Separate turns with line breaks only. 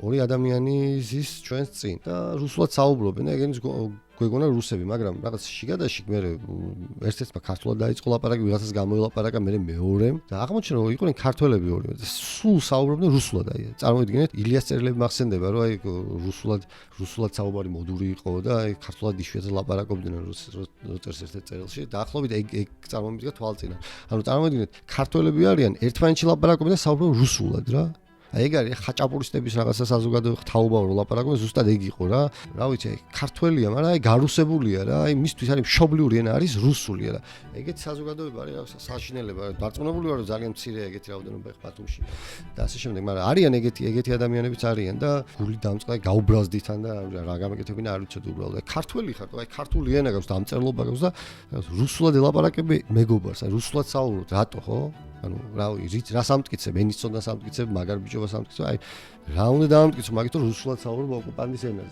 ორი ადამიანი ზის ჩვენს წინ და რუსულად საუბრობენ და ეგენის გვეგონა რუსები, მაგრამ რაღაც შიგადაშიგ მე ერთ-ერთმა ქართულად დაიწყო ლაპარაკი, ვიღაცას გამოილაპარაკა, მე მეორემ და აღმოჩნდა რომ იყვნენ ქართველები ორივე და სულ საუბრობდნენ რუსულად. აი წარმოიდგინეთ, ილიას წერილები მახსენდება, რომ აი რუსულად საუბარი მოდური იყო და აი ქართულად იშვიათად ლაპარაკობდნენ როწერს ერთ-ერთ წერილში. დაახლოებით ეგ წარმომიდგა თვალწინა. ანუ წარმოიდგინეთ, ქართველები არიან, ერთმანეთში ლაპარაკობენ და საუბრობენ რუსულად რა. აი ეგ არის ხაჭაპურისტების რაღაცა საზოგადოება თაობაო რომ ლაპარაკობენ ზუსტად ეგ იყო რა. რა ვიცი, აი ქართველია, მაგრამ აი გარუსებულია რა. აი მისთვის არის მშობლიური ენა არის რუსული რა. ეგეთი საზოგადოება არის რაღაცა საშინელება. დარწმუნებული ვარ რომ ძალიან მცირეა ეგეთი რაოდენობა ხ ბათუმში და ასე შემდეგ, მაგრამ არიან ეგეთი ადამიანებიც არიან და გული დამწყდა გაუბრაზდით ან და რა გამეკეთებინა არ ვიცოდი უბრალოდ. აი ქართველი ხარ, აი ქართული ენა გაქვს და ამწერლობა გაქვს და რუსულად ელაპარაკები მეგობარს, აი რუსულად საუბრობთ, რატო ხო? ანუ რა ვიცი, რა სამტკიცებ, ენის წონა სამტკიცებ, მაგარ ბიჭობა სამტკიცებ, აი რა უნდა დაამტკიცო, მაგით რომ რუსულად საუბრობ ოკუპანტის ენაზე.